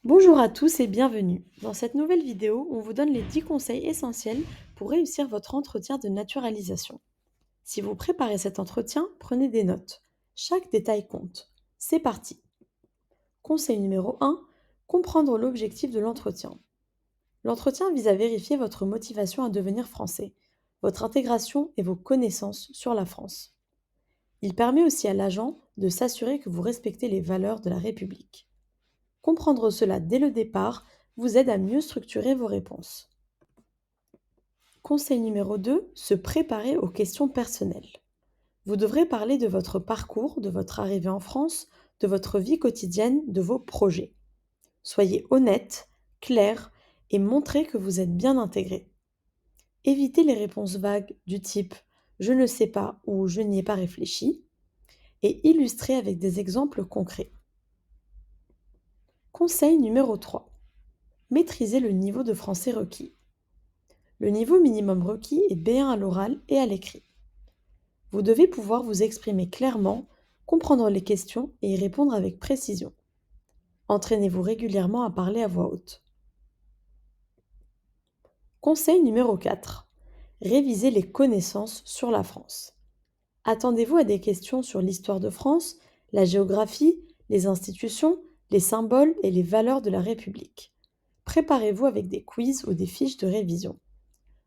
Bonjour à tous et bienvenue. Dans cette nouvelle vidéo, on vous donne les 10 conseils essentiels pour réussir votre entretien de naturalisation. Si vous préparez cet entretien, prenez des notes. Chaque détail compte. C'est parti. Conseil numéro 1. Comprendre l'objectif de l'entretien. L'entretien vise à vérifier votre motivation à devenir français, votre intégration et vos connaissances sur la France. Il permet aussi à l'agent de s'assurer que vous respectez les valeurs de la République. Comprendre cela dès le départ vous aide à mieux structurer vos réponses. Conseil numéro 2, se préparer aux questions personnelles. Vous devrez parler de votre parcours, de votre arrivée en France, de votre vie quotidienne, de vos projets. Soyez honnête, clair et montrez que vous êtes bien intégré. Évitez les réponses vagues du type je ne sais pas ou je n'y ai pas réfléchi et illustrez avec des exemples concrets. Conseil numéro 3. Maîtrisez le niveau de français requis. Le niveau minimum requis est B1 à l'oral et à l'écrit. Vous devez pouvoir vous exprimer clairement, comprendre les questions et y répondre avec précision. Entraînez-vous régulièrement à parler à voix haute. Conseil numéro 4. Révisez les connaissances sur la France. Attendez-vous à des questions sur l'histoire de France, la géographie, les institutions, les symboles et les valeurs de la République. Préparez-vous avec des quiz ou des fiches de révision.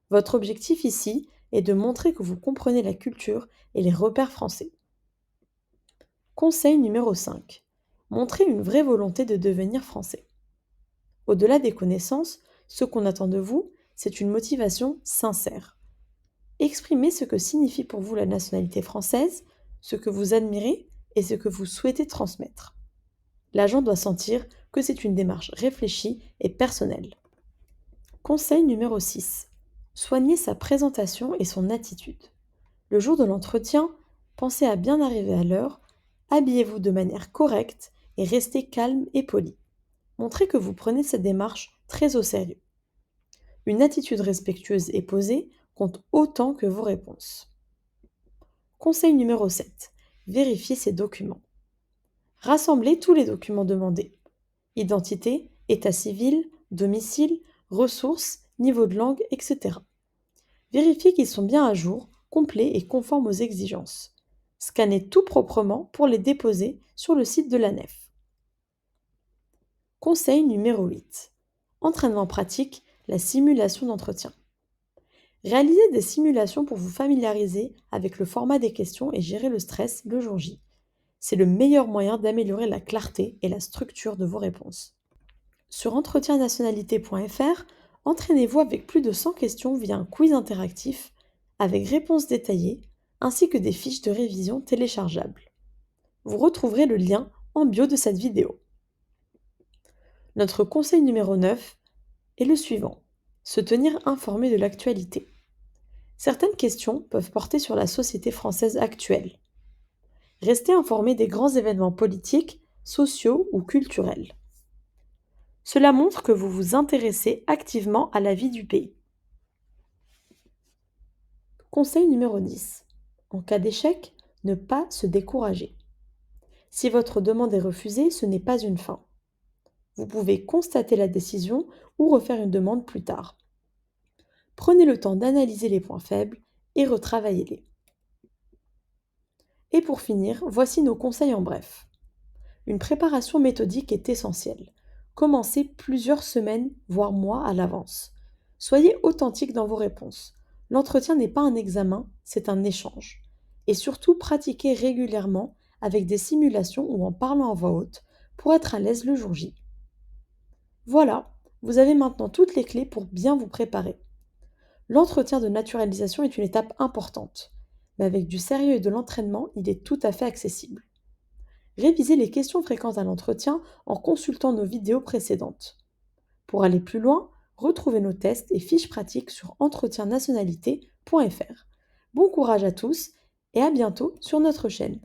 Votre objectif ici est de montrer que vous comprenez la culture et les repères français. Conseil numéro 5. Montrez une vraie volonté de devenir français. Au-delà des connaissances, ce qu'on attend de vous, c'est une motivation sincère. Exprimez ce que signifie pour vous la nationalité française, ce que vous admirez et ce que vous souhaitez transmettre. L'agent doit sentir que c'est une démarche réfléchie et personnelle. Conseil numéro 6. Soignez sa présentation et son attitude. Le jour de l'entretien, pensez à bien arriver à l'heure, habillez-vous de manière correcte et restez calme et poli. Montrez que vous prenez cette démarche très au sérieux. Une attitude respectueuse et posée compte autant que vos réponses. Conseil numéro 7. Vérifiez ces documents. Rassemblez tous les documents demandés. Identité, état civil, domicile, ressources, niveau de langue, etc. Vérifiez qu'ils sont bien à jour, complets et conformes aux exigences. Scannez tout proprement pour les déposer sur le site de l'ANEF. Conseil numéro 8. Entraînement pratique, la simulation d'entretien. Réalisez des simulations pour vous familiariser avec le format des questions et gérer le stress le jour J. C'est le meilleur moyen d'améliorer la clarté et la structure de vos réponses. Sur entretiennationalité.fr, entraînez-vous avec plus de 100 questions via un quiz interactif avec réponses détaillées ainsi que des fiches de révision téléchargeables. Vous retrouverez le lien en bio de cette vidéo. Notre conseil numéro 9 est le suivant. Se tenir informé de l'actualité. Certaines questions peuvent porter sur la société française actuelle. Restez informé des grands événements politiques, sociaux ou culturels. Cela montre que vous vous intéressez activement à la vie du pays. Conseil numéro 10. En cas d'échec, ne pas se décourager. Si votre demande est refusée, ce n'est pas une fin. Vous pouvez constater la décision ou refaire une demande plus tard. Prenez le temps d'analyser les points faibles et retravaillez-les. Et pour finir, voici nos conseils en bref. Une préparation méthodique est essentielle. Commencez plusieurs semaines, voire mois à l'avance. Soyez authentique dans vos réponses. L'entretien n'est pas un examen, c'est un échange. Et surtout, pratiquez régulièrement avec des simulations ou en parlant à voix haute pour être à l'aise le jour J. Voilà, vous avez maintenant toutes les clés pour bien vous préparer. L'entretien de naturalisation est une étape importante, mais avec du sérieux et de l'entraînement, il est tout à fait accessible. Révisez les questions fréquentes à l'entretien en consultant nos vidéos précédentes. Pour aller plus loin, retrouvez nos tests et fiches pratiques sur entretiennationalité.fr. Bon courage à tous et à bientôt sur notre chaîne.